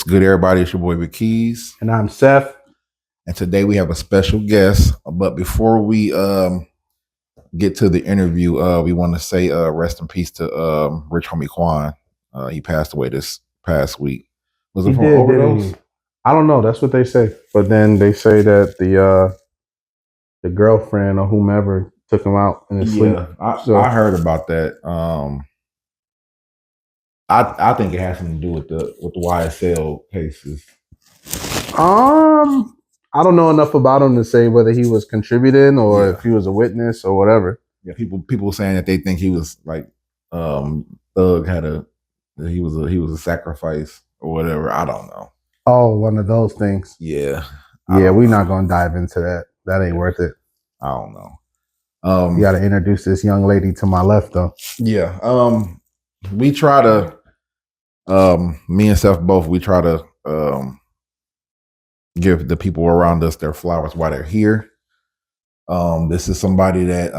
What's good, everybody? It's your boy, Seff Keys. And I'm Seff. And today we have a special guest. But before we get to the interview, we want to say rest in peace to Rich Homie Quan. He passed away this past week. Was it from an overdose? I don't know. That's what they say. But then they say that the girlfriend or whomever took him out in his sleep. I heard about that. I think it has something to do with the YSL cases. I don't know enough about him to say whether he was contributing or if he was a witness or whatever. Yeah, people saying that they think he was like Thug he was a sacrifice or whatever. I don't know. Oh, one of those things. Yeah. We're not gonna dive into that. That ain't worth it. I don't know. You gotta introduce this young lady to my left though. Yeah. We try to me and Seff both, we try to give the people around us their flowers while they're here. This is somebody that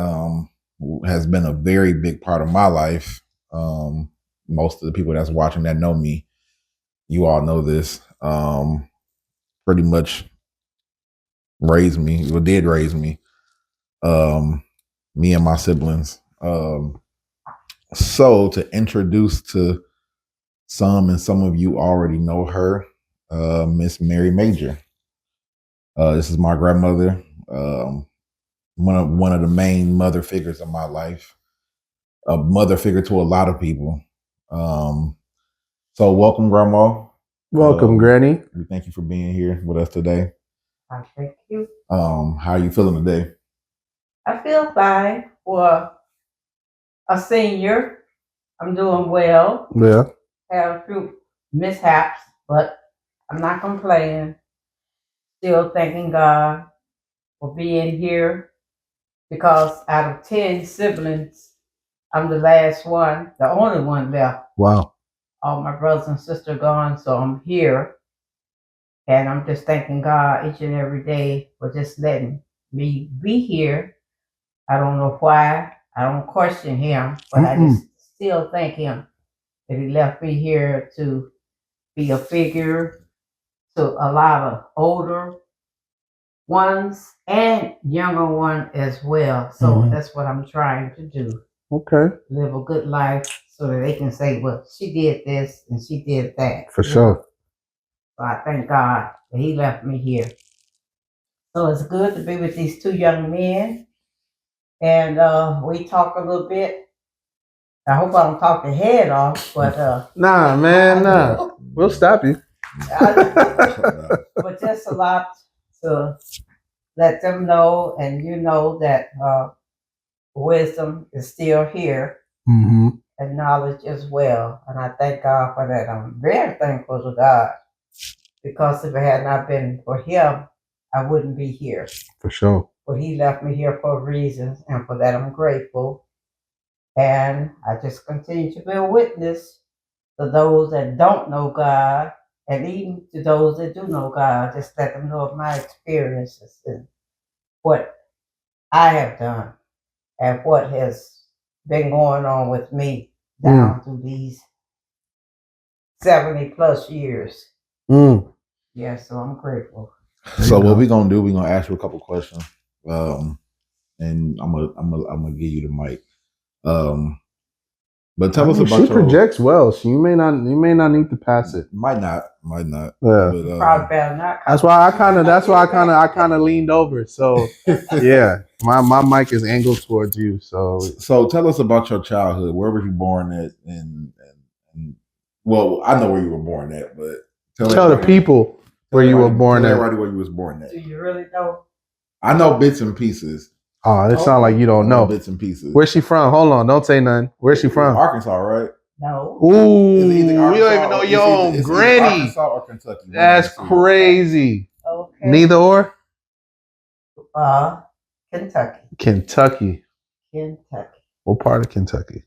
has been a very big part of my life. Most of the people that's watching that know me, you all know this. Pretty much raised me, did raise me. Me and my siblings. So to introduce to some of you already know her, Miss Mary Major. This is my grandmother. One of the main mother figures in my life. A mother figure to a lot of people. So welcome, Grandma. Welcome, Granny. We thank you for being here with us today. Thank you. How are you feeling today? I feel fine for a senior. I'm doing well. Yeah. Have a few mishaps, but I'm not complaining. Still thanking God for being here because out of 10 siblings, I'm the last one, the only one left. Wow. All my brothers and sisters gone, so I'm here. And I'm just thanking God each and every day for just letting me be here. I don't know why. I don't question him, but I just still thank him that he left me here to be a figure to a lot of older ones and younger ones as well. So that's what I'm trying to do. Okay. Live a good life so that they can say, well, she did this and she did that. For sure. So I thank God that he left me here. So it's good to be with these two young men. And we talk a little bit. I hope I don't talk the head off, but nah, man, nah. We'll stop you. But just a lot to let them know, and you know that wisdom is still here, and knowledge as well. And I thank God for that. I'm very thankful to God because if it had not been for Him, I wouldn't be here. For sure. But He left me here for reasons, and for that I'm grateful. And I just continue to be a witness to those that don't know God, and even to those that do know God. Just let them know of my experiences and what I have done and what has been going on with me down through these 70 plus years. Yeah, so I'm grateful. So what we're gonna do? We're gonna ask you a couple questions, and I'm gonna give you the mic. But tell us about. She projects well, so you may not need to pass it. Might not. Yeah. But, probably better not. That's why I kind of leaned over. So yeah, my mic is angled towards you. So tell us about your childhood. Where were you born at? And well, I know where you were born at, but tell the people where you were born at. Everybody where you was born at. Do you really know? I know bits and pieces. Oh, it sounds like you don't know. Bits and pieces. Where's she from? Hold on, don't say nothing. Where's she from? Arkansas, right? No. Ooh, you don't even know your own granny. Arkansas or Kentucky. That's crazy. Okay. Neither or? Kentucky. Kentucky. Kentucky. What part of Kentucky?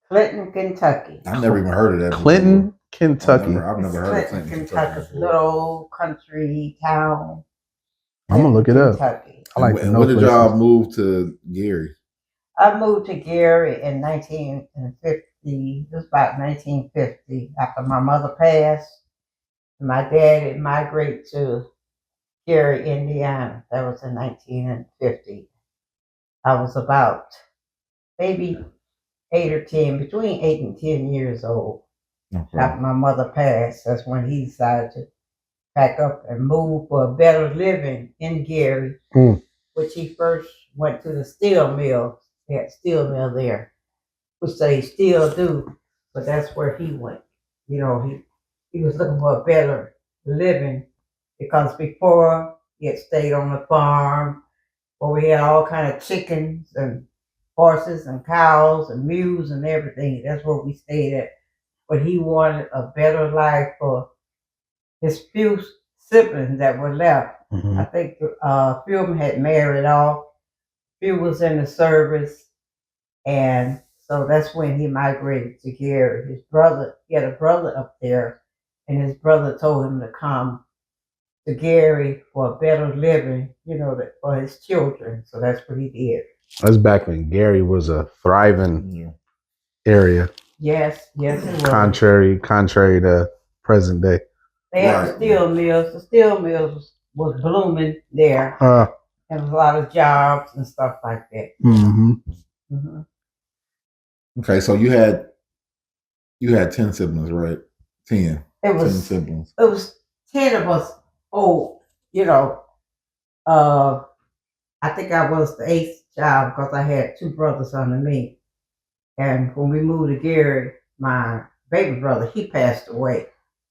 Clinton, Kentucky. I've never even heard of that. Clinton, Kentucky. I've never heard of Clinton, Kentucky. Little country town. I'm gonna look it up. Kentucky. I like when did y'all move to Gary? I moved to Gary in 1950. It was about 1950 after my mother passed. My dad had migrated to Gary, Indiana. That was in 1950. I was about maybe 8 or 10, between 8 and 10 years old. Okay. After my mother passed, that's when he decided to pack up and move for a better living in Gary, which he first went to the steel mill. They had steel mill there, which they still do, but that's where he went. He was looking for a better living because before he had stayed on the farm where we had all kind of chickens and horses and cows and mules and everything. That's where we stayed at. But he wanted a better life for his few siblings that were left. I think a few of them had married off. Few was in the service, and so that's when he migrated to Gary. He had a brother up there, and his brother told him to come to Gary for a better living, for his children. So that's what he did. That's back when Gary was a thriving area. Yes, it was. Contrary to present day. They had steel mills. The steel mills was blooming there. And a lot of jobs and stuff like that. Okay, so you had 10 siblings, right? 10. It was 10 siblings. It was 10 of us old. I think I was the 8th child because I had 2 brothers under me. And when we moved to Gary, my baby brother, he passed away.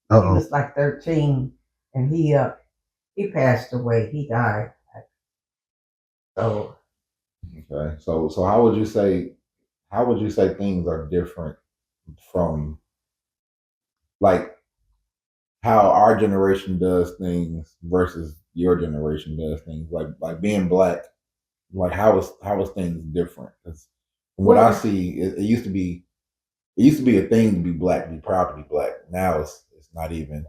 He was like 13, and he passed away. He died. So okay. So how would you say things are different from like how our generation does things versus your generation does things? Like being black, like how is things different? Because from what I see, it used to be a thing to be black, to be proud to be black. Now it's not even,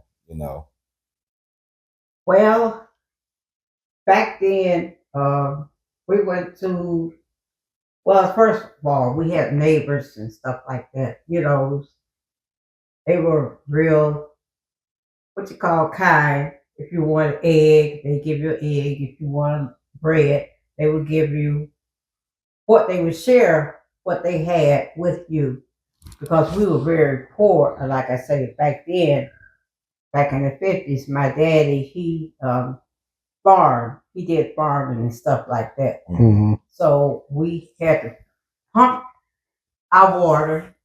Well, back then, we went to, first of all, we had neighbors and stuff like that. They were real, kind. If you want an egg, they give you an egg. If you want bread, they would give you they would share what they had with you because we were very poor. And like I say, back then, back in the 50s, my daddy, he farmed. He did farming and stuff like that. So we had to pump our water.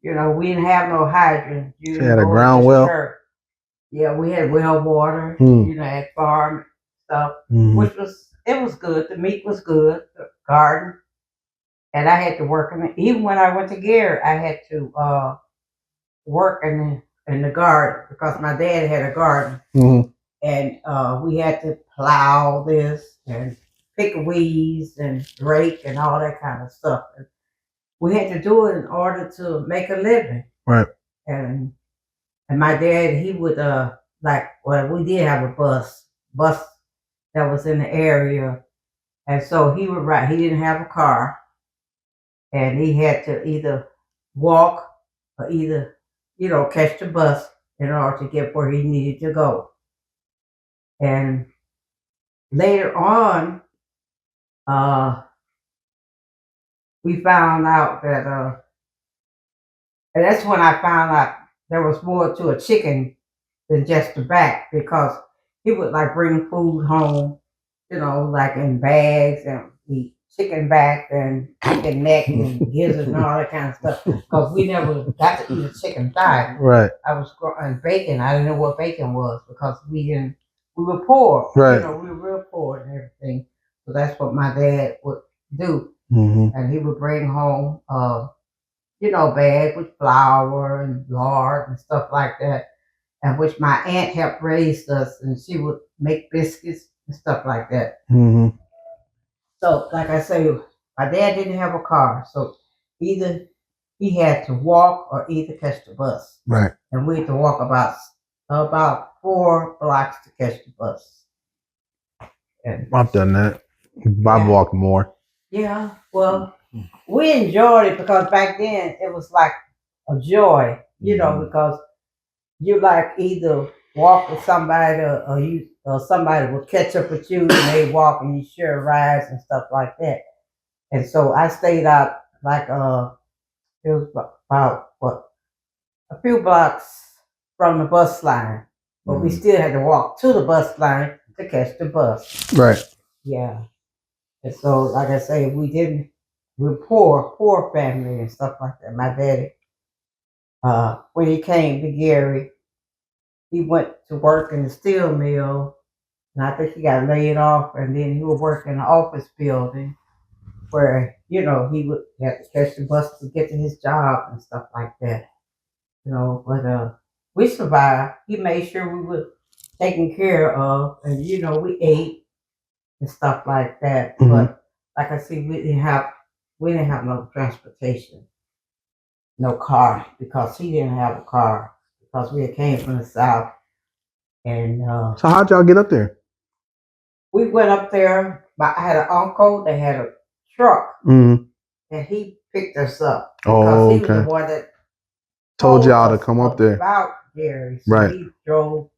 We didn't have no hydrant. You had a ground well? Yeah, we had well water. At farm stuff, which was good. The meat was good. The garden. And I had to work in it. Even when I went to Gary, I had to work in the garden because my dad had a garden. And we had to plow this and pick weeds and rake and all that kind of stuff. And we had to do it in order to make a living. Right. And my dad, he would we did have a bus that was in the area. And so he would ride. He didn't have a car. And he had to either walk or catch the bus in order to get where he needed to go. And later on, we found out that, and that's when I found out there was more to a chicken than just the back because he would bring food home, like in bags and eat chicken back and chicken neck and gizzards and all that kind of stuff because we never got to eat a chicken thigh. Right. I was growing bacon. I didn't know what bacon was because we were poor. Right. We were real poor and everything. So that's what my dad would do. And he would bring home, bag with flour and lard and stuff like that. And which my aunt helped raise us and she would make biscuits and stuff like that. So, like I say, my dad didn't have a car, so either he had to walk or either catch the bus. Right. And we had to walk about 4 blocks to catch the bus. And I've done that. I've walked more. Yeah, well, we enjoyed it because back then it was like a joy, because you either walk with somebody, or somebody will catch up with you, and they walk, and you share rides and stuff like that. And so I stayed out like it was about what, a few blocks from the bus line, but we still had to walk to the bus line to catch the bus. Right. Yeah. And so, like I say, we're poor family and stuff like that. My daddy, when he came to Gary, he went to work in the steel mill, and I think he got laid off, and then he would work in an office building where, he would have to catch the bus to get to his job and stuff like that. But we survived. He made sure we were taken care of, and we ate and stuff like that. Mhm. But like I said, we didn't have no transportation, no car, because he didn't have a car, because we had came from the south, and So how'd y'all get up there? we went up there. I had an uncle that had a truck, Mm-hmm. and he picked us up Oh, because he was the okay. one that Told y'all to us come up there. about Gary. So Right. he drove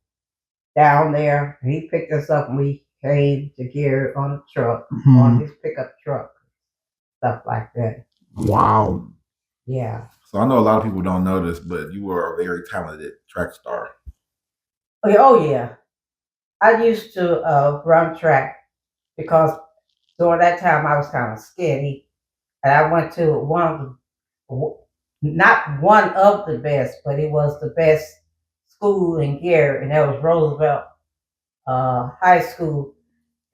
down there, and he picked us up, and we came to Gary on a truck, on his pickup truck, stuff like that. Wow. Yeah. So I know a lot of people don't know this, but you were a very talented track star. Oh yeah. I used to run track because during that time I was kind of skinny, and I went to not one of the best, but it was the best school in Gary, and that was Roosevelt High School.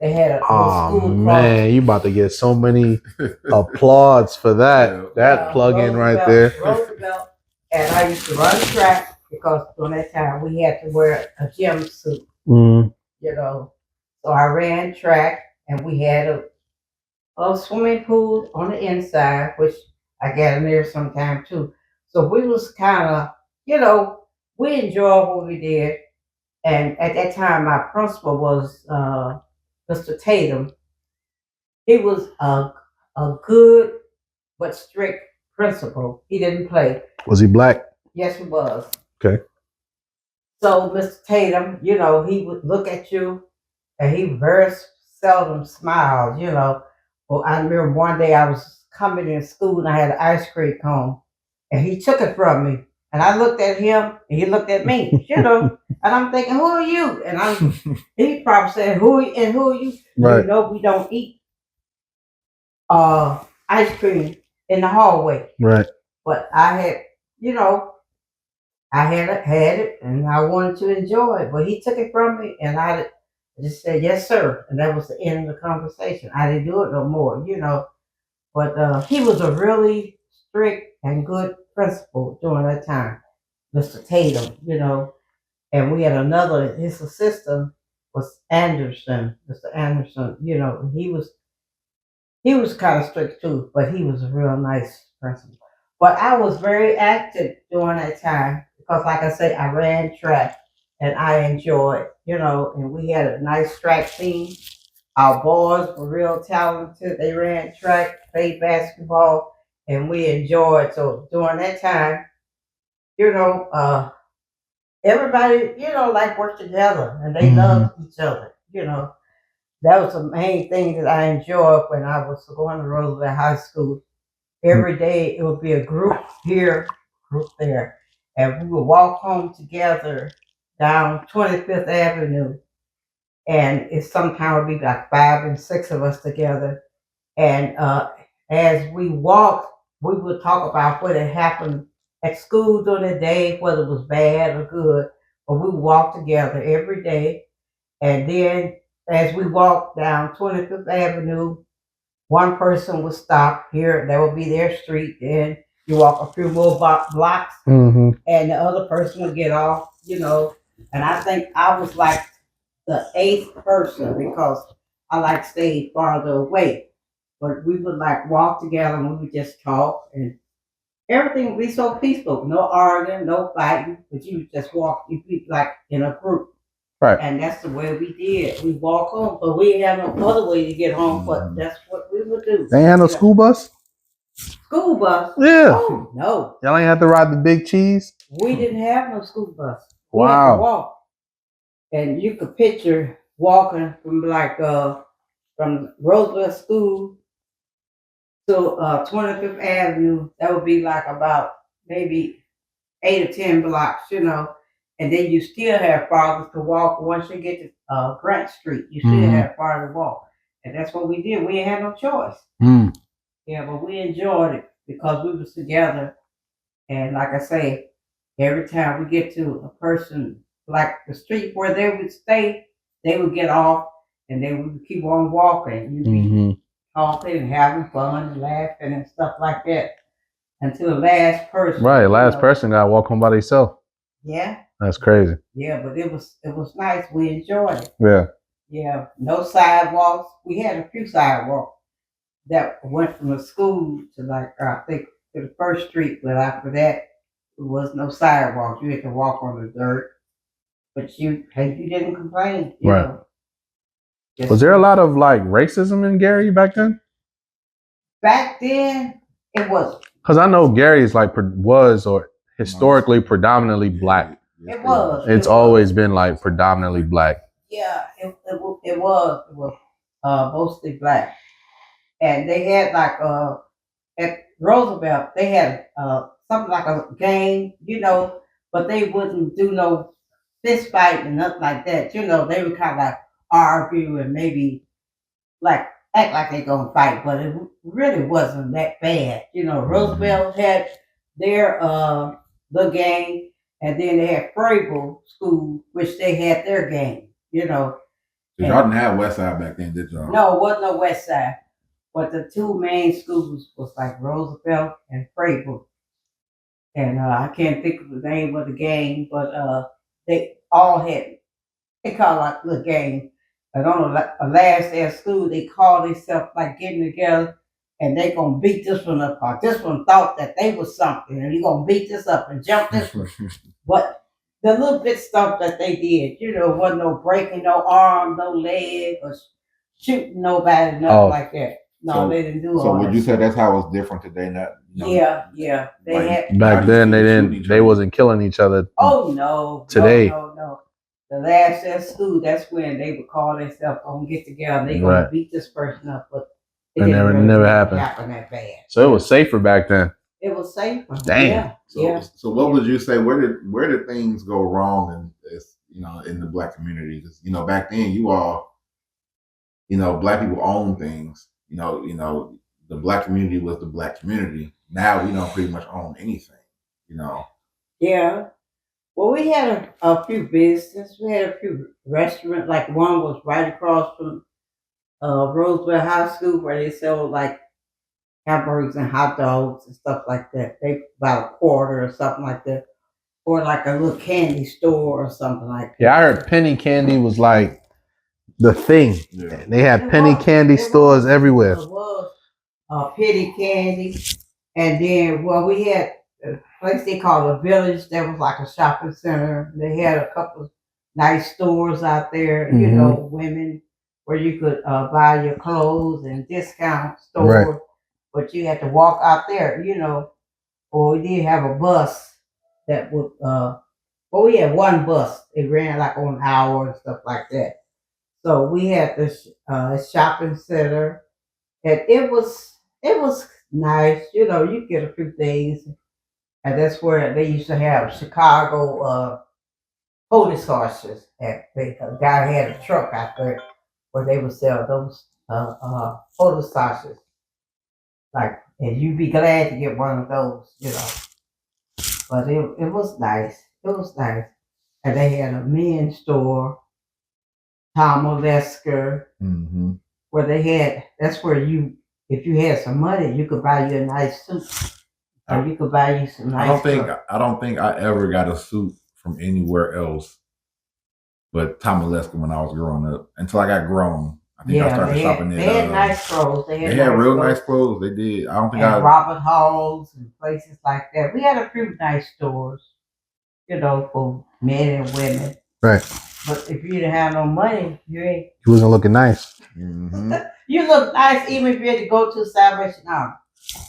They had a little school across. Man, you about to get so many applause for that. Yeah. That plug-in right there. Roosevelt, and I used to run track because during that time we had to wear a gym suit. Mm. So I ran track, and we had a swimming pool on the inside, which I got in there sometime too. So we was kind of, we enjoyed what we did. And at that time, my principal was Mr. Tatum. He was a good but strict principal. He didn't play. Was he black? Yes, he was. Okay. So Mr. Tatum, he would look at you, and he very seldom smiled. Well, I remember one day I was coming in school, and I had an ice cream cone, and he took it from me. And I looked at him, and he looked at me, and I'm thinking, who are you? And he probably said, who are you? Right. We don't eat ice cream in the hallway. Right. But I had, had it, and I wanted to enjoy it. But he took it from me, and I just said, yes, sir. And that was the end of the conversation. I didn't do it no more, But he was a really strict and good principal during that time, Mr. Tatum, And we had another, his assistant was Anderson, Mr. Anderson, he was kind of strict too, but he was a real nice principal. But I was very active during that time because, like I say, I ran track, and I enjoyed, and we had a nice track team. Our boys were real talented. They ran track, played basketball, and we enjoyed. So during that time, everybody, like worked together, and they loved each other. That was the main thing that I enjoyed when I was going to Roosevelt High School. Every day it would be a group here, group there, and we would walk home together down 25th Avenue, and it sometimes would be like 5 and 6 of us together. And as we walked, we would talk about what had happened at school during the day, whether it was bad or good. But we would walk together every day, and then as we walked down 25th Avenue, one person would stop here. That would be their street. Then you walk a few more blocks, and the other person would get off. And I think I was like the 8th person because I like stayed farther away. But we would like walk together, and we would just talk, and everything would be so peaceful. No arguing, no fighting, but you just walk. You'd be like in a group. Right. And that's the way we did. We walk home, but we didn't have no other way to get home, but that's what we would do. They ain't had no school bus? School bus? Yeah. Oh, no. Y'all ain't have to ride the big cheese? We didn't have no school bus. We Wow. had to walk. and you could picture walking from from Roosevelt School to 25th Avenue. That would be like about maybe 8 or 10 blocks, and then you still have farther to walk. Once you get to Grant Street, you still Mm-hmm. have farther to walk, and that's what we did. We ain't had no choice. Mm. Yeah, but we enjoyed it because we was together. And like I say, every time we get to a person, like the street where they would stay, they would get off and they would keep on walking. You'd be Mm-hmm. talking and having fun and laughing and stuff like that until the last person. Right, last person got to walk home by themselves. Yeah. That's crazy. Yeah, but it was nice. We enjoyed it. Yeah. Yeah, no sidewalks. We had a few sidewalks that went from the school to I think to the first street, but after that there was no sidewalks. You had to walk on the dirt, but you didn't complain. You Right. know. Was there a lot of like racism in Gary back then? Back then, it was. Because I know Gary is like was or historically predominantly black. It was. It's always been like predominantly black. Yeah, it was. It was mostly black, and they had like at Roosevelt they had something like a game, but they wouldn't do no fist fight and nothing like that. They would kind of like argue and maybe like act like they gonna fight, but it really wasn't that bad. Roosevelt had their the game, and then they had Frable School, which they had their game. So y'all didn't have West Side back then, did y'all? No, it wasn't no West Side, but the two main schools was like Roosevelt and Frable, and I can't think of the name of the game, but they all had. They call it like the game. And on the last day of school, they call themselves like getting together and they gonna beat this one up. Or this one thought that they was something and you gonna beat this up and jump this one. But the little bit stuff that they did, wasn't no breaking no arm, no leg, or shooting nobody, nothing like that. No, they didn't do all that. So would you say that's how it's different today? Not, Yeah. They had back then they wasn't killing each other. Oh no. Today. No. The last day of school, that's when they would call themselves gonna get together. They gonna beat this person up, but it never happened. That bad. So it was safer back then. It was safer. Damn. So what would you say? Where did things go wrong in the black community? Because back then you all, black people own things. The black community was the black community. Now we don't pretty much own anything. Yeah. Well, we had a few businesses. We had a few restaurants. Like one was right across from Roosevelt High School, where they sell like hamburgers and hot dogs and stuff like that. They about a quarter or something like that, or like a little candy store or something like that. Yeah, I heard penny candy was like the thing. Yeah. They had penny candy stores everywhere. It was penny candy, and then we had a place they called a village that was like a shopping center. They had a couple of nice stores out there, women where you could buy your clothes and discount store. Right. But you had to walk out there, or we did have a bus that would, we had one bus. It ran like on an hour and stuff like that. So we had this shopping center, and it was nice. You get a few things, and that's where they used to have Chicago police horses. And a guy had a truck out there where they would sell those police horses. Like, and you'd be glad to get one of those, But it was nice. It was nice. And they had a men's store, Tom Olesker, where they had, that's where if you had some money, you could buy you a nice suit. Or you could buy you some nice I don't think I ever got a suit from anywhere else but Tom Olesker when I was growing up. Until I got grown. I think I started shopping there. They had nice clothes. They had real nice clothes. They did. I don't think Robert Halls and places like that. We had a few nice stores, for men and women. Right. But if you didn't have no money, you wasn't looking nice. Mm-hmm. You look nice even if you had to go to Salvation Army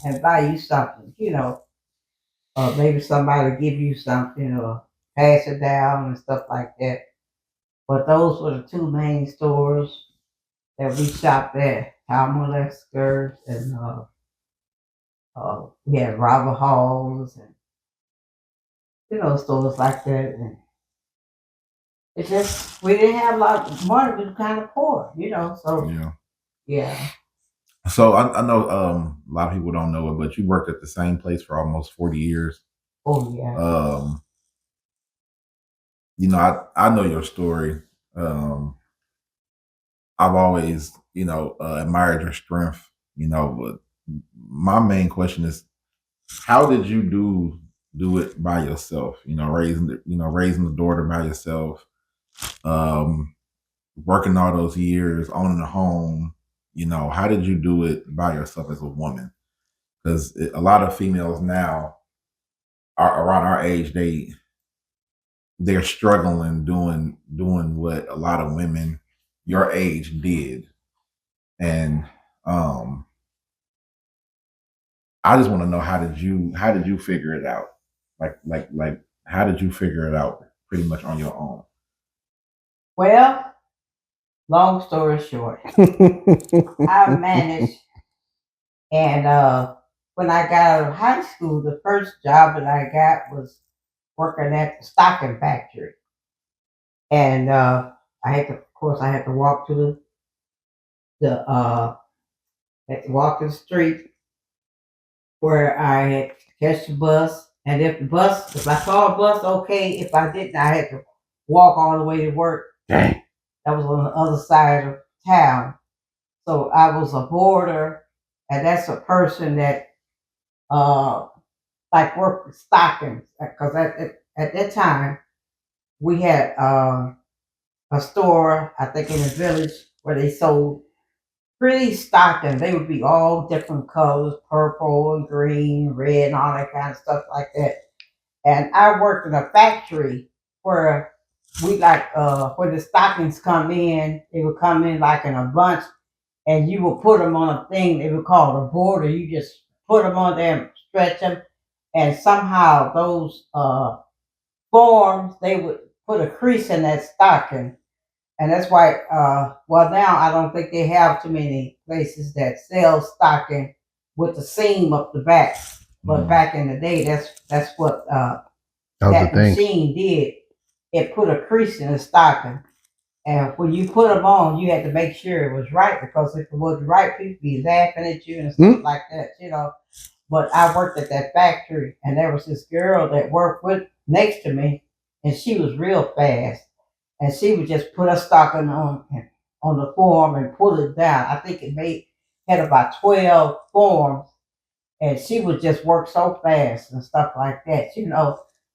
and buy you something, or maybe somebody give you something or pass it down and stuff like that. But those were the two main stores that we shopped at. Palmer Skirts and we had Robert Halls and stores like that. And it just we didn't have a lot of money. We were kind of poor. So Yeah. yeah. So I know a lot of people don't know it, but you worked at the same place for almost 40 years. Oh yeah. I know your story. I've always, admired your strength, but my main question is, how did you do it by yourself? Raising the daughter by yourself, um, working all those years, owning a home. How did you do it by yourself as a woman? Because a lot of females now are around our age, they're struggling doing what a lot of women your age did. And I just want to know, how did you figure it out? Like how did you figure it out pretty much on your own? Well, long story short, I managed, and when I got out of high school, the first job that I got was working at the stocking factory, and of course, I had to walk to the had to walk to the street where I had to catch the bus, and if I saw a bus, okay. If I didn't, I had to walk all the way to work. Dang. That was on the other side of town. So I was a boarder, and that's a person that like worked with stockings. Because at that time we had a store, I think in the village, where they sold pretty stockings. They would be all different colors, purple and green, red, and all that kind of stuff like that. And I worked in a factory where we where the stockings come in, they would come in like in a bunch, and you would put them on a thing they would call a border. You just put them on there and stretch them, and somehow those forms they would put a crease in that stocking, and that's why. Well, now I don't think they have too many places that sell stocking with the seam up the back. But back in the day, that's what That was the that thing. machine did. It put a crease in the stocking. And when you put them on, you had to make sure it was right, because if it wasn't right, people be laughing at you and stuff like that. But I worked at that factory, and there was this girl that worked with next to me, and she was real fast, and she would just put a stocking on the form and pull it down. I think had about 12 forms, and she would just work so fast and stuff like that.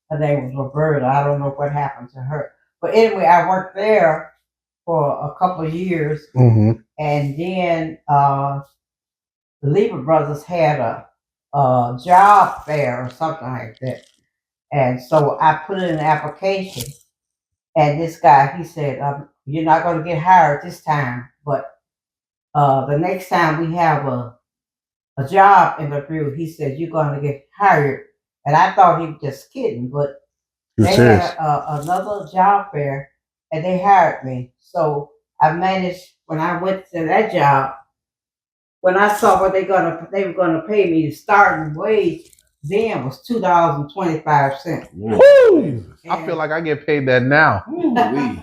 Her name was Roberta. I don't know what happened to her, but anyway, I worked there for a couple of years, Mm-hmm. and then the Lever Brothers had a job fair or something like that, and so I put in an application, and this guy he said, "You're not going to get hired this time, but the next time we have a job interview, he said you're going to get hired." And I thought he was just kidding, but You're they serious. had another job fair, and they hired me. So I managed, when I went to that job. When I saw what they were gonna pay me, the starting wage then was $2.25. Woo! I feel like I get paid that now.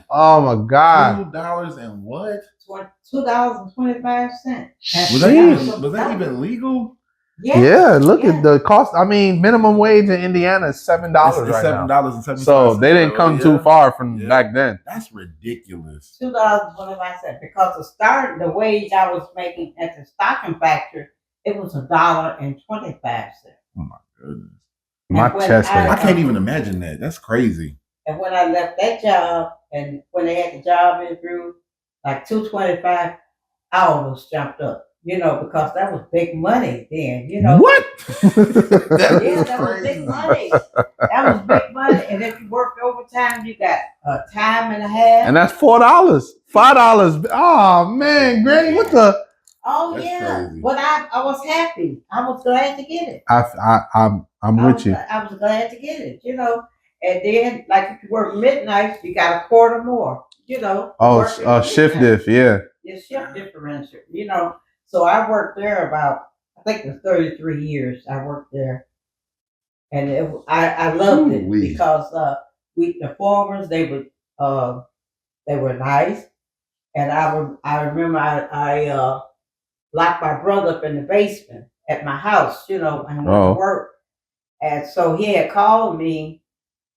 Oh my God. $2 and what? $2.25. Was that even legal? Yeah, look at the cost. I mean, minimum wage in Indiana is $7 It's right now. $7.75. So they didn't come too far from back then. That's ridiculous. $2.25, because the wage I was making at the stocking factory, it was $1.25. Oh my goodness. My chest hurt. I can't even imagine that. That's crazy. And when I left that job, and when they had the job interview, like $2.25, I almost jumped up. Because that was big money then. What? That was big money. That was big money. And if you worked overtime, you got a time and a half. And that's $4, $5. Oh man, Granny, what the? Oh That's yeah, crazy. but I was happy. I was glad to get it. I'm with you. I was glad to get it. And then, like, if you work midnight, you got a quarter more. you know. Oh, shift different. diff, yeah. It's shift differential, you know. So I worked there about, I think it was 33 years. I worked there, and I loved it Ooh-wee. because the farmers they were nice, and I remember I locked my brother up in the basement at my house, you know, and went to Oh, work, and so he had called me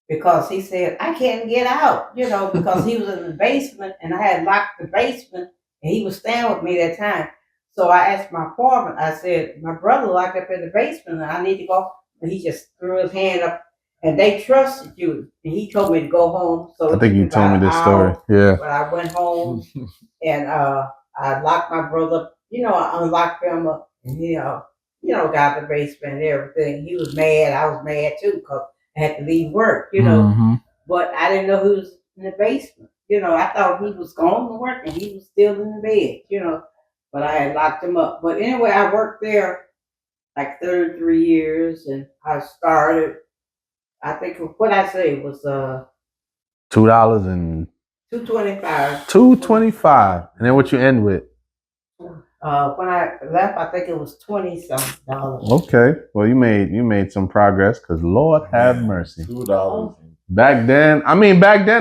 because he said I can't get out, you know, because he was in the basement and I had locked the basement and he was staying with me that time. So I asked my foreman, I said, my brother locked up in the basement and I need to go. And he just threw his hand up and they trusted you. And he told me to go home. So I it think took me you told me about an this story. hour, Yeah. but I went home and I locked my brother up. You know, I unlocked him up and got the basement and everything. He was mad. I was mad too because I had to leave work, you know. Mm-hmm. But I didn't know who was in the basement. You know, I thought he was gone to work and he was still in the bed, you know. But I had locked him up. But anyway, I worked there like 33 years and I started, I think what I say was $2 and $2.25. $2.25, and then what you end with? When I left, I think it was 20 something dollars. Okay, well you made some progress because Lord have mercy. $2. Back then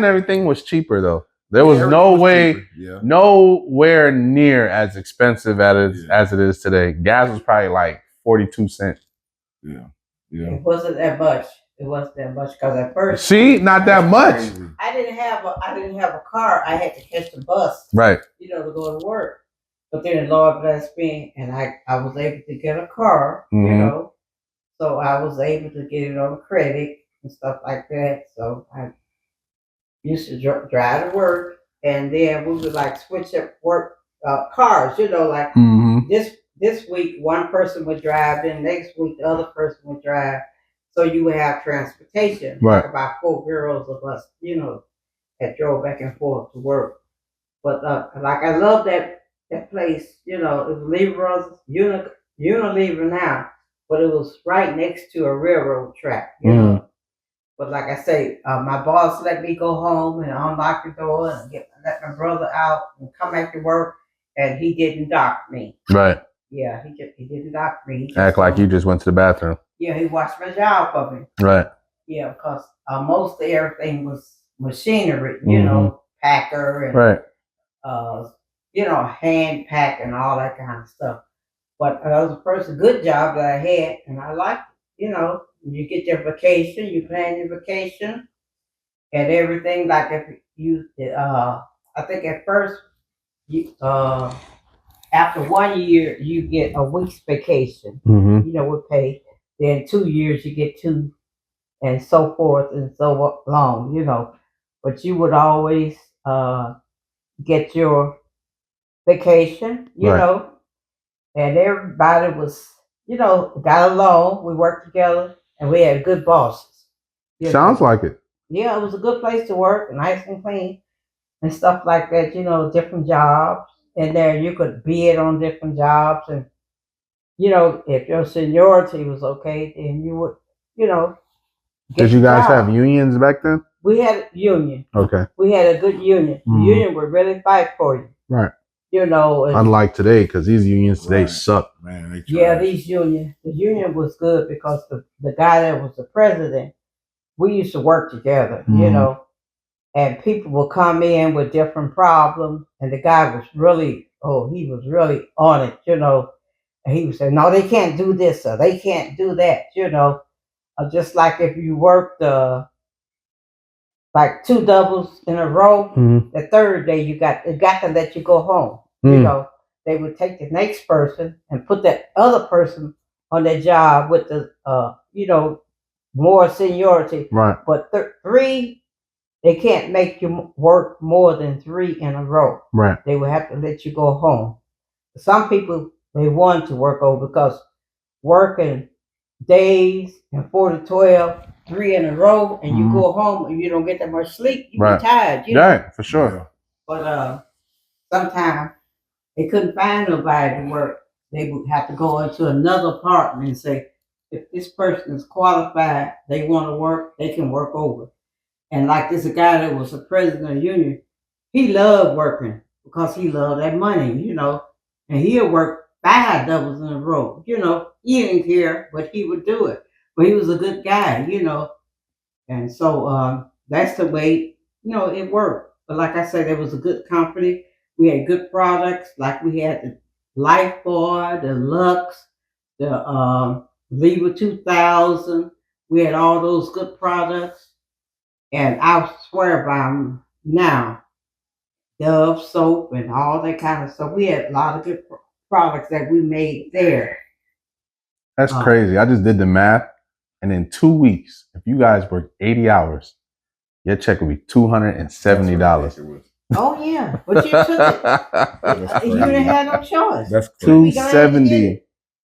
everything was cheaper though. There was Everything no was way, cheaper. Yeah. nowhere near as expensive as it is today. Gas was probably like 42 cents. Yeah. It wasn't that much. It wasn't that much because at first, See, not that much. I didn't have a car. I had to catch the bus, Right. you know, to go to work. But then the Lord blessed me, and I was able to get a car, you know. So I was able to get it on credit and stuff like that. So I used to drive to work, and then we would like switch up work cars, you know, like this week one person would drive, then next week the other person would drive. So you would have transportation, Right. like about 4 girls of us, you know, that drove back and forth to work. But like I love that place, you know, it was Lee Brothers Unilever now, but it was right next to a railroad track, you know. But like I say, my boss let me go home and unlock the door and let my brother out and come back to work, and he didn't dock me. Right. Yeah, he didn't dock me. Act like you just went to the bathroom. Yeah, he watched my job for me. Right. Yeah, because most of everything was machinery, you know, packer and right. Hand pack and all that kind of stuff. But that was the first good job that I had, and I liked it. You know, you get your vacation, you plan your vacation, and everything. Like if you, I think at first, after 1 year, you get a week's vacation. You know, with pay. Then 2 years, you get two, and so forth and so long. You know, but you would always get your vacation. You know, and everybody was, got along. We worked together, and we had good bosses. Sounds like it. Yeah, it was a good place to work, nice and clean, and stuff like that. You know, different jobs, and there you could bid on different jobs, and if your seniority was okay, then you would, Did you guys have unions back then? We had a union. Okay. We had a good union. The union would really fight for you. Right. Unlike today, because these unions today suck. Man, the union was good because the guy that was the president, we used to work together, and people would come in with different problems, and the guy was really, he was really on it, and he would say, no, they can't do this, or they can't do that, just like if you worked, like 2 doubles in a row, the third day it got to let you go home. They would take the next person and put that other person on their job with the more seniority. Right. But 3, they can't make you work more than 3 in a row. Right. They would have to let you go home. Some people, they want to work over because working days and 4 to 12, 3 in a row, and you go home and you don't get that much sleep, you get tired. Right, for sure. But sometimes they couldn't find nobody to work. They would have to go into another apartment and say, if this person is qualified, they want to work, they can work over. And like this guy that was the president of the union, he loved working because he loved that money. And he'll work 5 doubles in a row. He didn't care, but he would do it. But he was a good guy. And so that's the way it worked. But like I said, it was a good company. We had good products, like we had the Lifebuoy, the Lux, the Libra 2000. We had all those good products, and I swear by them now. Dove soap and all that kind of stuff. We had a lot of good products that we made there. That's crazy. I just did the math, and in 2 weeks, if you guys work 80 hours, your check would be $270. Oh yeah, but you took it. You didn't have no choice. That's $270,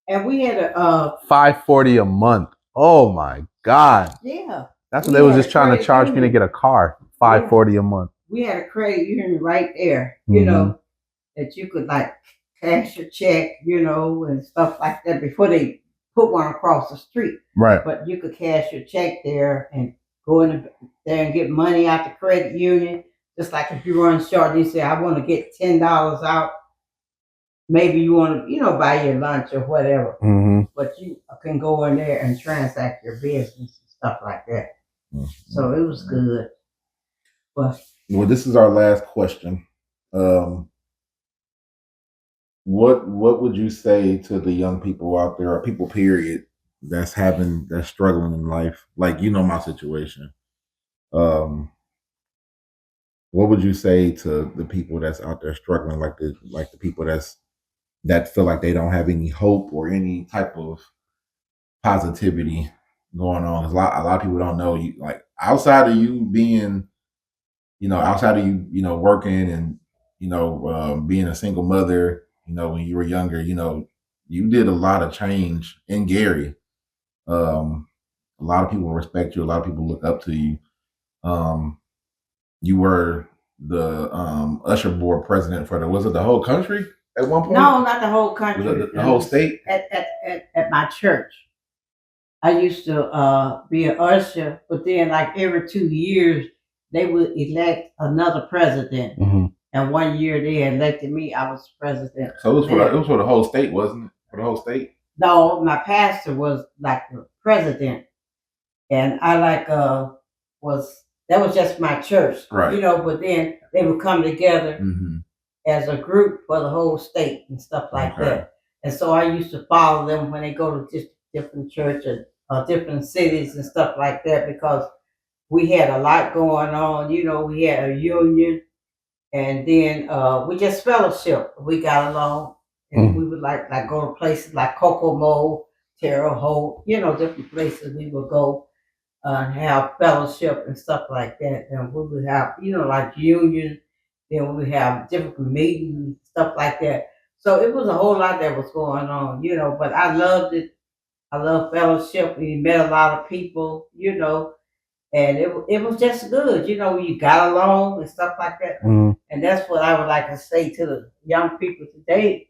and we had a $540 a month. Oh my God! Yeah, that's what they was just trying to charge me to get a car. $540 a month. We had a credit union right there. That you could like cash your check, and stuff like that before they put one across the street. Right. But you could cash your check there and go in there and get money out the credit union. Just like if you run short, you say, I want to get $10 out. Maybe you want to, buy your lunch or whatever. Mm-hmm. But you can go in there and transact your business and stuff like that. Mm-hmm. So it was good. But well, this is our last question. What would you say to the young people out there, or people period, that's struggling in life? Like, my situation. What would you say to the people that's out there struggling, like the people that feel like they don't have any hope or any type of positivity going on? A lot of people don't know you, like outside of you being, outside of you, working and being a single mother. When you were younger, you did a lot of change in Gary. A lot of people respect you. A lot of people look up to you. You were the usher board president for was it the whole country at one point? No, not the whole country. Was it the whole state? At my church, I used to be an usher, but then like every 2 years they would elect another president. Mm-hmm. And 1 year they elected me. I was president. So it was for the whole state, wasn't it? For the whole state? No, my pastor was like the president, and I that was just my church, right? But then they would come together mm-hmm. as a group for the whole state and stuff like that. And so I used to follow them when they go to just different churches, different cities and stuff like that, because we had a lot going on. We had a union. And then we just fellowship. We got along, and we would like go to places like Kokomo, Terre Haute, different places we would go and have fellowship and stuff like that. And we would have, like union. Then we would have different meetings, stuff like that. So it was a whole lot that was going on, But I loved it. I love fellowship. We met a lot of people, And it was just good, you got along and stuff like that. Mm-hmm. And that's what I would like to say to the young people today.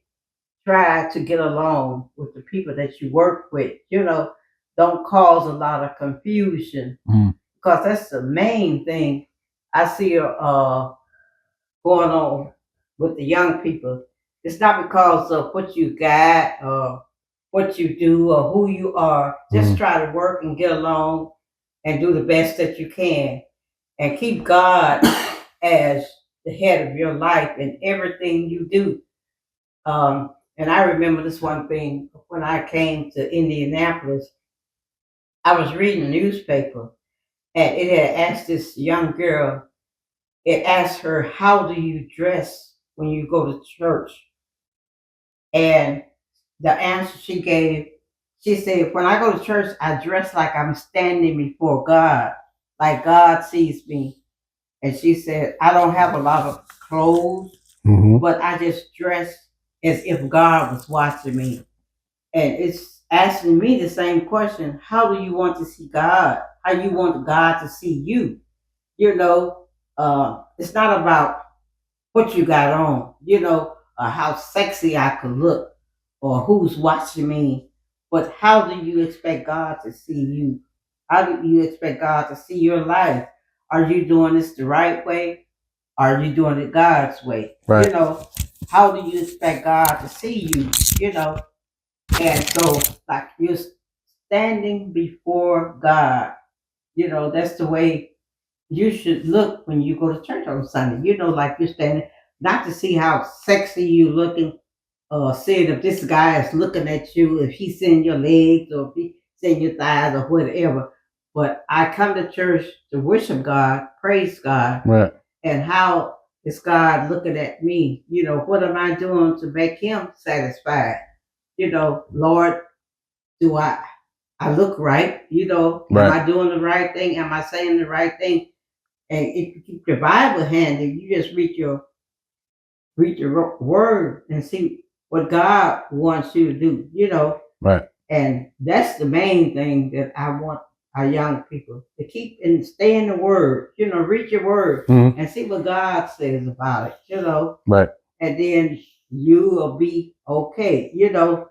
Try to get along with the people that you work with, Don't cause a lot of confusion. Mm-hmm. Because that's the main thing I see going on with the young people. It's not because of what you got or what you do or who you are. Just try to work and get along and do the best that you can, and keep God as the head of your life in everything you do. And I remember this one thing when I came to Indianapolis. I was reading a newspaper, and it had asked this young girl. It asked her, "How do you dress when you go to church?" And the answer she gave, she said, "When I go to church, I dress like I'm standing before God, like God sees me." And she said, "I don't have a lot of clothes, but I just dress as if God was watching me." And it's asking me the same question. How do you want to see God? How you want God to see you? It's not about what you got on, how sexy I could look or who's watching me. But how do you expect God to see you? How do you expect God to see your life? Are you doing this the right way? are you doing it God's way? Right. You know, how do you expect God to see you? You know, and so like you're standing before God. You know, that's the way you should look when you go to church on Sunday. You know, like you're standing not to see how sexy you looking, seeing if this guy is looking at you, if he's seeing your legs or if he's seeing your thighs or whatever. But I come to church to worship God, praise God, Right. and how is God looking at me? You know, what am I doing to make him satisfied? You know, Lord, do I look right? You know, am Right. I doing the right thing? Am I saying the right thing? And if you keep your Bible handy, you just read your word and see what God wants you to do, you know. Right. And that's the main thing that I want our young people to keep and stay in the word, you know, read your word and see what God says about it, you know. Right. And then you will be okay, you know.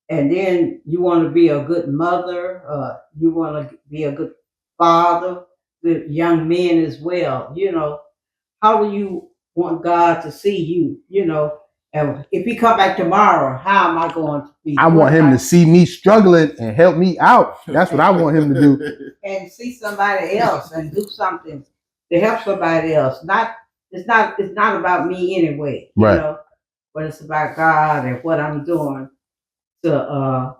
And then you want to be a good mother, you want to be a good father with young men as well, you know. How do you want God to see you? You know, and if he come back tomorrow, how am I going to be? I want him to see me struggling and help me out. That's what I want him to do. And see somebody else and do something to help somebody else. It's not about me anyway, you Right. know, but it's about God and what I'm doing to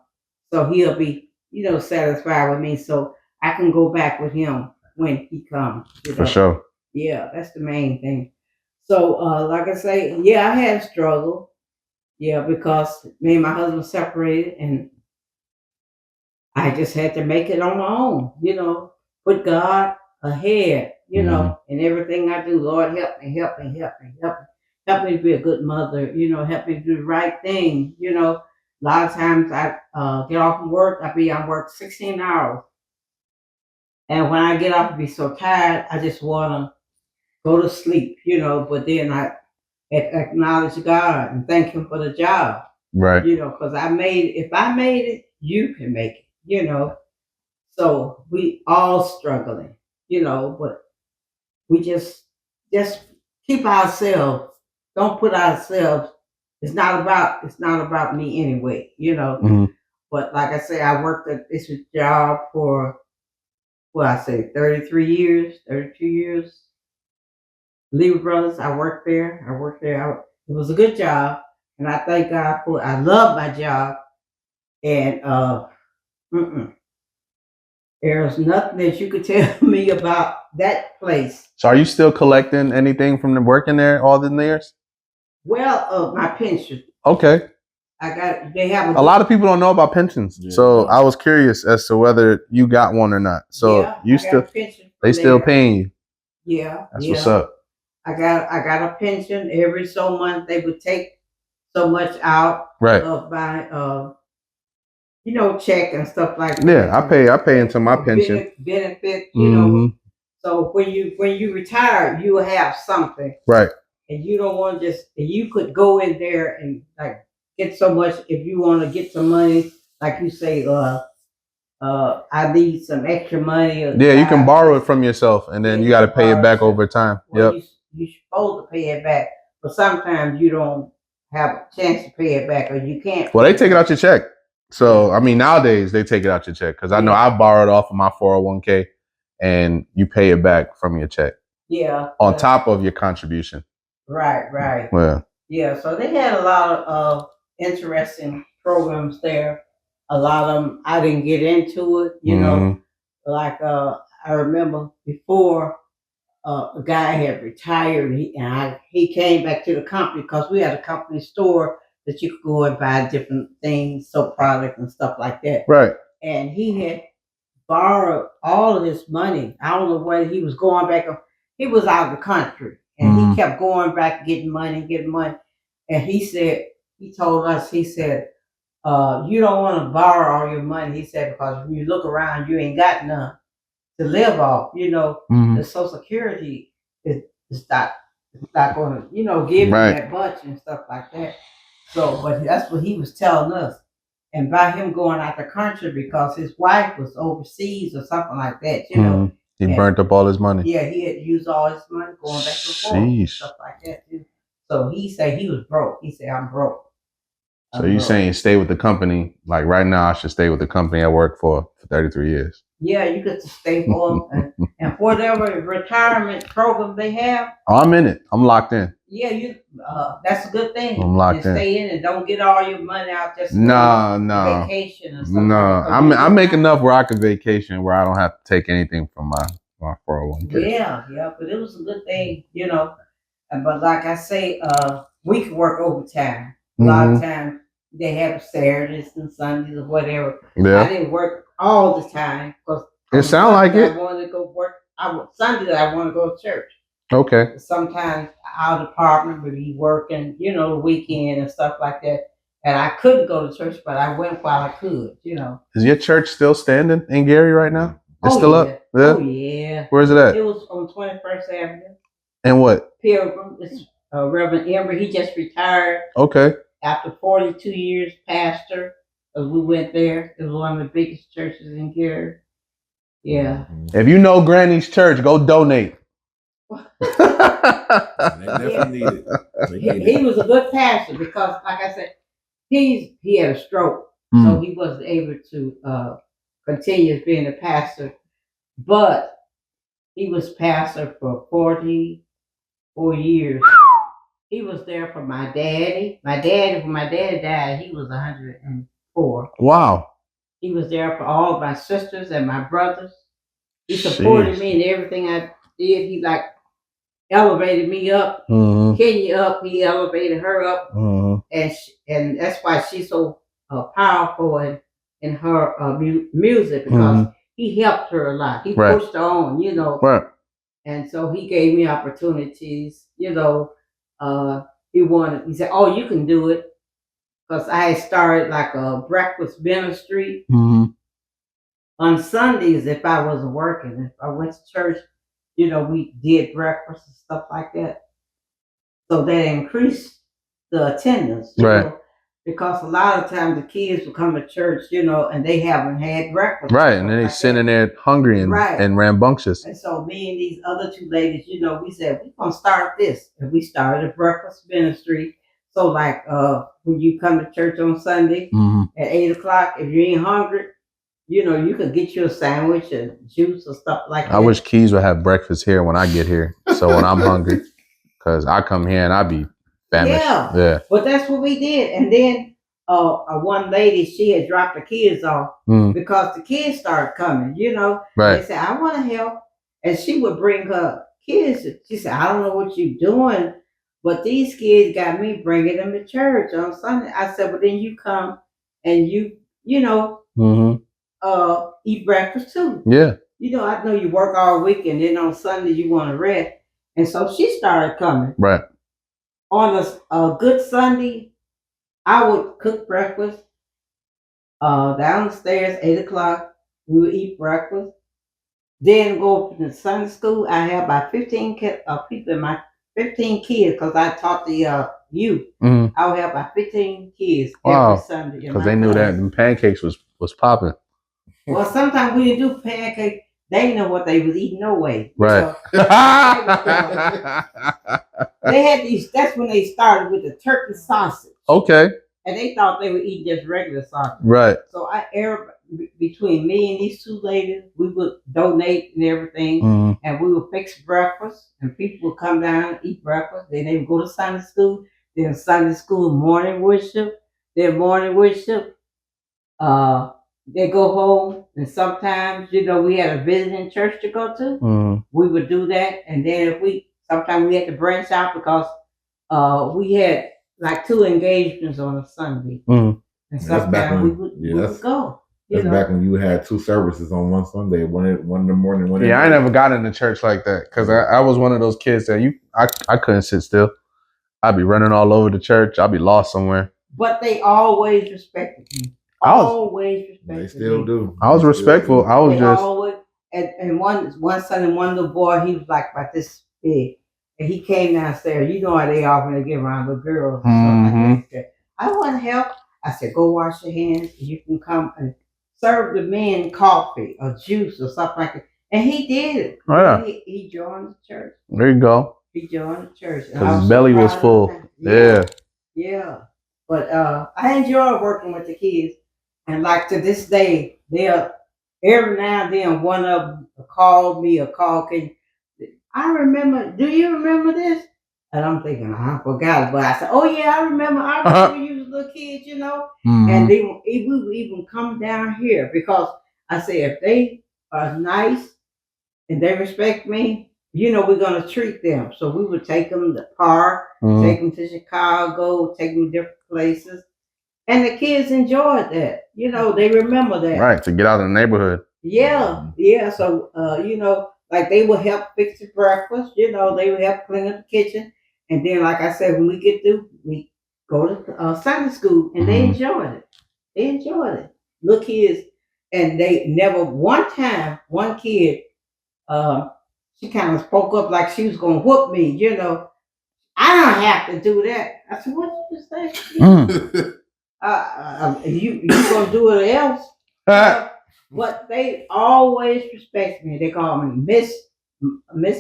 so he'll be, you know, satisfied with me so I can go back with him when he comes. You know? For sure. Yeah, that's the main thing. So, like I say, yeah, I had a struggle. Yeah, because me and my husband separated, and I just had to make it on my own. You know, put God ahead. You know, in everything I do. Lord, help me, help me, help me, help me, help me to be a good mother. You know, help me do the right thing. You know, a lot of times I get off from work. I be on work 16 hours, and when I get off, I be so tired. I just wanna go to sleep. You know, but then I acknowledge God and thank Him for the job. Right. You know, because I made if I made it, you can make it. You know, so we all struggling. You know, but we just keep ourselves. Don't put ourselves. It's not about me anyway. You know, but like I say, I worked at this job for what I say 33 years, 32 years. Lever Brothers, I worked there. It was a good job, and I thank God for it. I love my job, and there's nothing that you could tell me about that place. So are you still collecting anything from the working there all the years? Well, my pension. Okay. They have a lot of people don't know about pensions. Yeah. So I was curious as to whether you got one or not. So yeah, you still they still paying you. Yeah. That's what's up. I got a pension every so month. They would take so much out Right. of my you know, check and stuff like that. Yeah, I pay into my pension. Benefit, you know. So when you retire, you will have something. Right. And you don't want to just you could go in there and like get so much if you want to get some money, like you say, I need some extra money. Yeah, you can borrow it from yourself and then you got to pay it back over time. Well, you're supposed to pay it back, but sometimes you don't have a chance to pay it back or you can't. Well, they take it out your check. So, I mean, nowadays they take it out your check because I know I borrowed off of my 401k and you pay it back from your check. Yeah. On top of your contribution. Right. Well. Yeah, so they had a lot of interesting programs there. A lot of them, I didn't get into it, you know. Like I remember before a guy had retired, he came back to the company because we had a company store that you could go and buy different things, soap products and stuff like that. Right. And he had borrowed all of his money. I don't know whether he was going back. He was out of the country, and he kept going back, getting money. And he told us, he said, you don't want to borrow all your money. He said, because when you look around, you ain't got none to live off. You know, the Social Security is not going to, you know, give you that much and stuff like that. So, but that's what he was telling us. And by him going out the country because his wife was overseas or something like that, you know, He burnt up all his money. Yeah, he had used all his money going back and forth and stuff like that too. So he said he was broke. He said, I'm broke. So you're saying stay with the company? Like right now, I should stay with the company I worked for 33 years. Yeah, you get to stay for them, and whatever retirement program they have. Oh, I'm in it. I'm locked in. Yeah, that's a good thing. I'm locked in. Stay in and don't get all your money out just no vacation or something. No, I make enough where I can vacation where I don't have to take anything from my 401k. Yeah, but it was a good thing, you know. But like I say, we can work overtime. A lot of times they have Saturdays and Sundays or whatever. Yeah. I didn't work all the time because it sounds like it. I wanted to go work. Sundays I want to go to church. Okay. Sometimes our department would be working, you know, the weekend and stuff like that. And I couldn't go to church, but I went while I could, you know. Is your church still standing in Gary right now? It's still up? Yeah. Oh, yeah. Where is it at? It was on 21st Avenue. And what? Pilgrim. It's Reverend Ember. He just retired. Okay. After 42 years, pastor. We went there. It was one of the biggest churches in Gary. Yeah. If you know Granny's church, go donate. They definitely need it. He was a good pastor because, like I said, he had a stroke, so he wasn't able to continue being a pastor. But he was pastor for 44 years. He was there for my daddy. When my daddy died, he was 104. Wow. He was there for all of my sisters and my brothers. He supported me in everything I did. He elevated me up, Kenya up. He elevated her up, and that's why she's so powerful in her music because he helped her a lot. He pushed her on, you know. Right. And so he gave me opportunities, you know. He said, "Oh, you can do it," because I had started like a breakfast ministry. On Sundays, if I wasn't working, if I went to church, you know, we did breakfast and stuff like that. So that increased the attendance, you know, because a lot of times the kids will come to church, you know, and they haven't had breakfast. Right, and then they sit in there hungry and rambunctious. And so me and these other two ladies, you know, we said, we're going to start this. And we started a breakfast ministry. So like when you come to church on Sunday at 8 o'clock, if you ain't hungry, you know, you could get you a sandwich and juice or stuff like that. I wish Keys would have breakfast here when I get here. So when I'm hungry, because I come here and I be famished. Yeah. But that's what we did. And then one lady, she had dropped the kids off because the kids started coming, you know. Right. They said, I want to help. And she would bring her kids. She said, I don't know what you're doing, but these kids got me bringing them to church on Sunday. I said, well, then you come and you know, eat breakfast too. Yeah. You know, I know you work all week and then on Sunday you want to rest. And so she started coming. Right. On a good Sunday, I would cook breakfast downstairs, 8 o'clock. We would eat breakfast. Then go up to Sunday school. I have about 15 people in my 15 kids because I taught the youth. I would have about 15 kids every Sunday. Because they knew that them pancakes was popping. Well, sometimes we didn't do pancakes. They didn't know what they was eating no way. Right. They had these, that's when they started with the turkey sausage. Okay. And they thought they would eat just regular sausage. Right. So between me and these two ladies, we would donate and everything. And we would fix breakfast. And people would come down and eat breakfast. Then they would go to Sunday school. Then Sunday school morning worship. Then morning worship. They go home, and sometimes, you know, we had a visiting church to go to. We would do that, and then sometimes we had to branch out because we had like 2 engagements on a Sunday, and sometimes we would go. That's back when you had 2 services on one Sunday, one in the morning, one in the I never got into church like that because I was one of those kids that I couldn't sit still. I'd be running all over the church. I'd be lost somewhere. But they always respected me. Always respected. They still do. I was respectful. I was just always, and one Sunday, one little boy, he was like about this big, and he came downstairs. You know how they are when they get around little girls. Like that. I want to help. I said, go wash your hands. You can come and serve the men coffee or juice or something like that. And he did it. Oh, yeah. He joined the church. There you go. He joined the church. Because his belly was full. Yeah. Yeah. But I enjoy working with the kids. And like to this day, they'll every now and then one of them call me or call, I remember, do you remember this? And I'm thinking, I forgot. But I said, oh yeah, I remember when you was a little kid, you know. Mm-hmm. And we would even come down here because I said, if they are nice and they respect me, you know, we're going to treat them. So we would take them to the park, take them to Chicago, take them to different places. And the kids enjoyed that. You know, they remember that. Right, to get out of the neighborhood. Yeah, yeah. So, you know, like they would help fix the breakfast. You know, they would help clean up the kitchen. And then, like I said, when we get through, we go to Sunday school. And they enjoyed it. They enjoyed it. Little kids. And they never, one time, one kid, she kind of spoke up like she was going to whoop me, you know. I don't have to do that. I said, what did you say? You going to do it else? But they always respect me. They call me Miss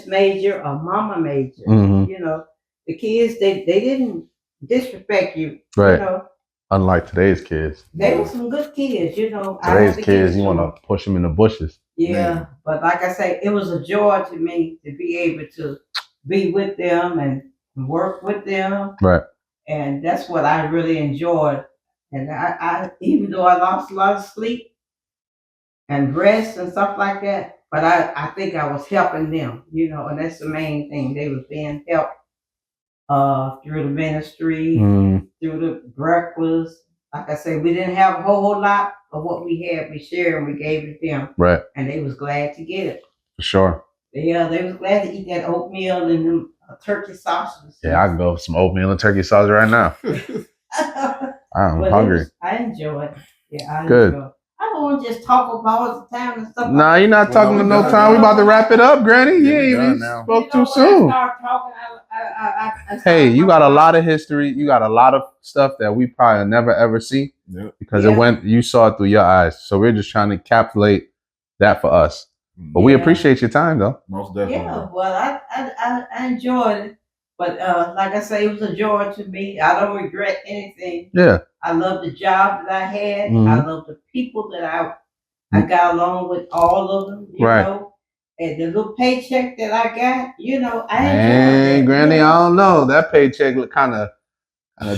Major or Mama Major. You know, the kids, they didn't disrespect you. Right. You know? Unlike today's kids. They were some good kids, you know. Today's kids, you want to push them in the bushes. Yeah, but like I say, it was a joy to me to be able to be with them and work with them. Right. And that's what I really enjoyed. And I even though I lost a lot of sleep and rest and stuff like that, but I think I was helping them, you know, and that's the main thing. They was being helped through the ministry, through the breakfast. Like I say, we didn't have a whole lot of what we had. We shared and we gave it to them. Right. And they was glad to get it. For sure. Yeah, they was glad to eat that oatmeal and them turkey sausages. Yeah, I can go for some oatmeal and turkey sausage right now. I'm hungry. I enjoy it. Yeah, I Good. enjoy it. I don't want to just talk about all the time and stuff. Nah, you're not talking to no time. We about to wrap it up, Granny. Yeah, you spoke too soon. Hey, you got a lot of history. You got a lot of stuff that we probably never ever see because you saw it through your eyes. So we're just trying to capsulate that for us. But we appreciate your time, though. Most definitely. Yeah, well, I enjoyed it. But like I say, it was a joy to me. I don't regret anything. Yeah. I love the job that I had. I love the people that I got along with, all of them, you know. And the little paycheck that I got, you know, I enjoyed it. Granny, I don't know. That paycheck look kind of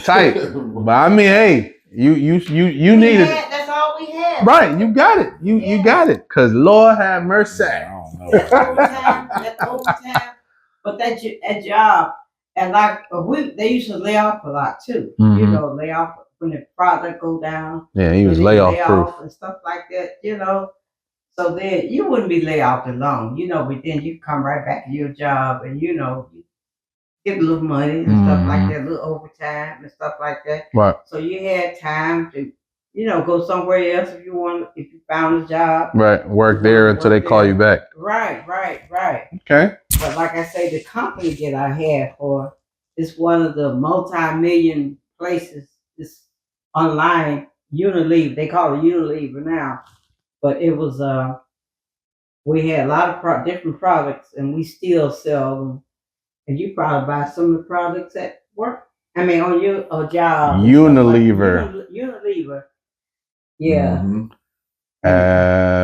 tight. But I mean, hey, you needed it. That's all we had. Right, you got it. You got it. Cause Lord have mercy. That overtime. But that job, and like they used to lay off a lot too. You know, lay off when the product go down. Yeah, he was layoff proof and stuff like that. You know, so then you wouldn't be laid off alone. You know, but then you come right back to your job, and you know, you get a little money and stuff like that, a little overtime and stuff like that. Right. So you had time to, you know, go somewhere else if you found a job. Right. Work there until they call you back. Right. Okay. But like I say, the company that I had for is one of the multi-million places. It's online, Unilever. They call it Unilever now. But it was, we had a lot of different products, and we still sell them. And you probably buy some of the products at work. I mean, on your job. Unilever. Unilever. Yeah.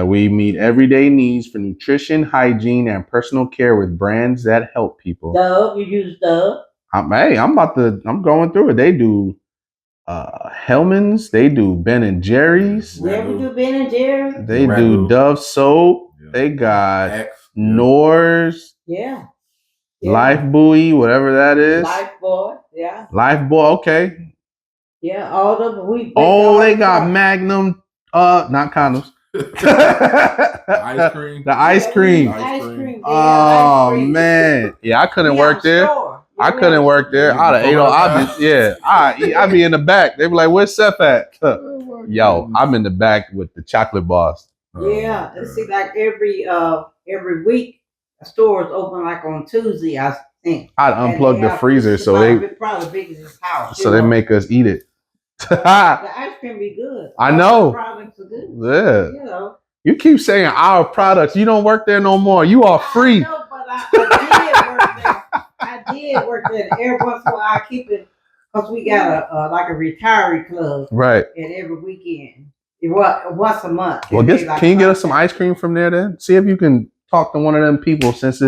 We meet everyday needs for nutrition, hygiene, and personal care with brands that help people. Dove, you use Dove? I'm going through it. They do Hellman's. They do Ben and Jerry's. You ever do Ben and Jerry's? They do Dove soap. Yeah. They got Knorr's. Yeah. Life Buoy, whatever that is. Life Boy, yeah. Life Boy, okay. Yeah, all of them. They got Magnum, not condoms. Ice cream. The ice cream. Ice cream. Oh man, yeah, I couldn't work there. I couldn't work there. I'd have ate on. I'd be in the back. They be like, "Where's Seff at?" Yo, I'm in the back with the chocolate bars. Yeah, and see, like every week, the store is open like on Tuesday, I think. I'd unplug the freezer so they probably big as this house. So they make us eat it. The ice cream be good. I know. The products are good. Yeah. You know, You keep saying our products. You don't work there no more. You are free. I know, but I did work there. Every once in a while, I keep it because we got a like a retiree club, right? And every weekend, once a month. Well, can you get us some ice cream from there then? See if you can talk to one of them people since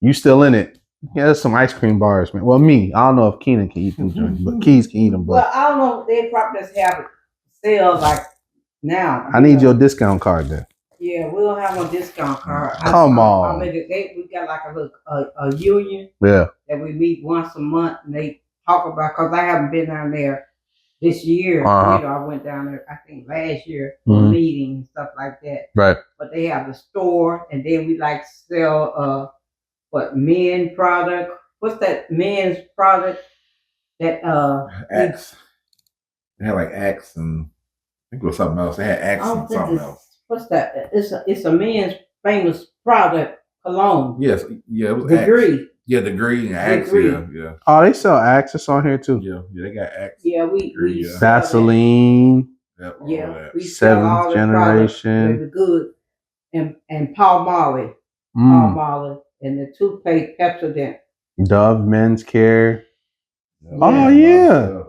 you still in it. Get us some ice cream bars, man. Well, me, I don't know if Keenan can eat them, joints, but Keys can eat them. But well, I don't know. They probably just have sales like now. I need your discount card then. Yeah, we don't have no discount card. Come on. We got like a union. Yeah. That we meet once a month and they talk about, because I haven't been down there this year. I went down there, I think last year for a meeting and stuff like that. Right. But they have the store, and then we like sell men product. What's that men's product? That Axe. They had like Axe and I think it was something else. They had Axe and something else. What's that? It's a men's famous product, cologne. Yes, yeah, it was Degree. Axe. Yeah, Degree and Axe. Yeah. Oh, they sell Axe on here too. Yeah, they got Axe. Yeah, we Vaseline. Yep, yeah, we Seventh Generation. Really good. And Paul Marley. Paul Marley and the toothpaste Pepsodent. Dove Men's Care. Yeah. Oh yeah.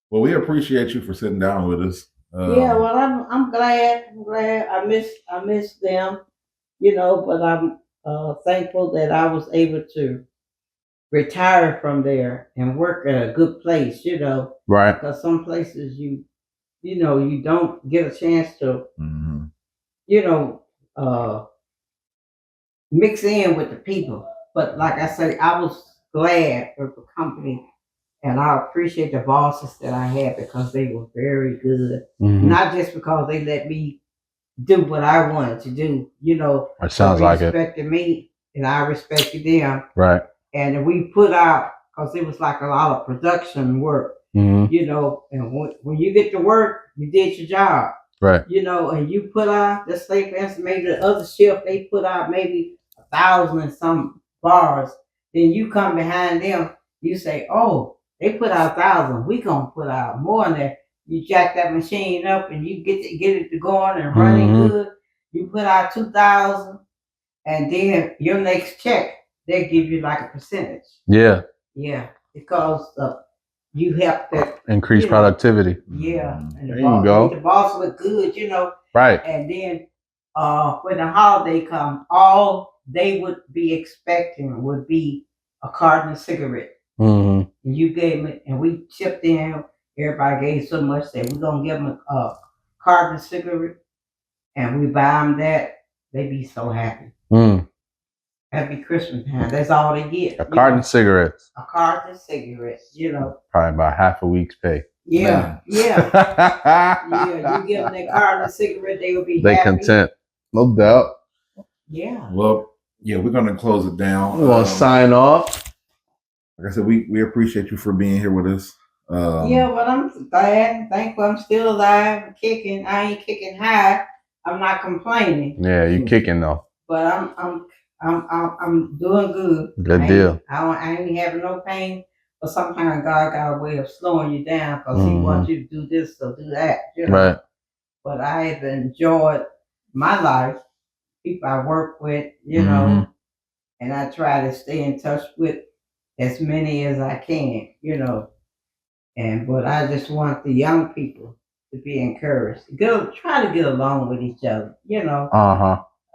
Well, we appreciate you for sitting down with us. Yeah, well, I'm glad. I miss them, but I'm thankful that I was able to retire from there and work at a good place, Right. Because some places you don't get a chance to, mix in with the people. But like I say, I was glad of the company. And I appreciate the bosses that I had because they were very good. Not just because they let me do what I wanted to do, It sounds like it. They respected me and I respected them. Right. And we put out, because it was like a lot of production work, and when you get to work, you did your job. Right. And you put out, let's say for instance, maybe the other shift, they put out maybe 1,000 and some bars. Then you come behind them, you say, oh, they put out 1,000. We gonna put out more than that. You jack that machine up and you get it to going and running good. You put out 2,000, and then your next check they give you like a percentage. Yeah. Yeah, because you have to increase productivity. Yeah, and there you go. The boss look good, Right. And then when the holiday comes, all they would be expecting would be a carton of cigarettes. And you gave me, and we chipped in. Everybody gave so much that we're gonna give them a carton of cigarette, and we buy them that. They be so happy. Happy Christmas time. That's all they get. A carton of cigarettes. A carton of cigarettes. Probably about half a week's pay. Yeah. Yeah. You give them that carton of cigarette, they will be. They happy. Content. No doubt. Yeah. Well, yeah, we're gonna close it down. We're gonna sign off. Like I said, we appreciate you for being here with us. Yeah, but I'm glad and thankful I'm still alive and kicking. I ain't kicking high. I'm not complaining. Yeah, you kicking though. But I'm doing good. Good deal. I ain't having no pain. But sometimes God got a way of slowing you down because He wants you to do this or do that. Right. But I have enjoyed my life. People I work with, and I try to stay in touch with as many as I can, but I just want the young people to be encouraged. Try to get along with each other,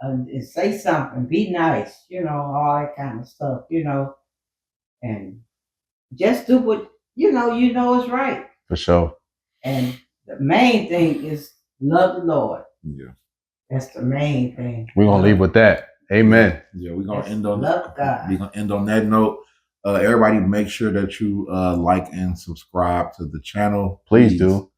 and say something, be nice, all that kind of stuff, and just do what is right. For sure. And the main thing is love the Lord. Yeah. That's the main thing. We're gonna leave with that. Amen. Yeah, we're gonna end on love God. We're gonna end on that note. Everybody, make sure that you like and subscribe to the channel. Please do.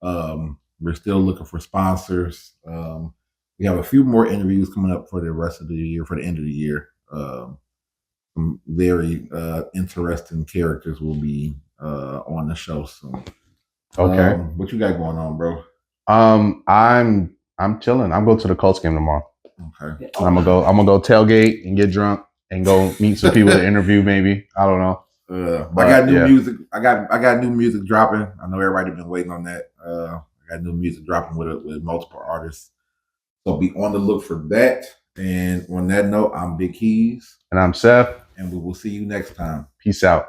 We're still looking for sponsors. We have a few more interviews coming up for the rest of the year, for the end of the year. Some very interesting characters will be on the show soon. Okay. What you got going on, bro? I'm chilling. I'm going to the Colts game tomorrow. Okay. I'm gonna go tailgate and get drunk and go meet some people to interview. Maybe, I don't know. I got new music. I got new music dropping. I know everybody been waiting on that. I got new music dropping with multiple artists. So be on the look for that. And on that note, I'm Big Keys. And I'm Seff. And we will see you next time. Peace out.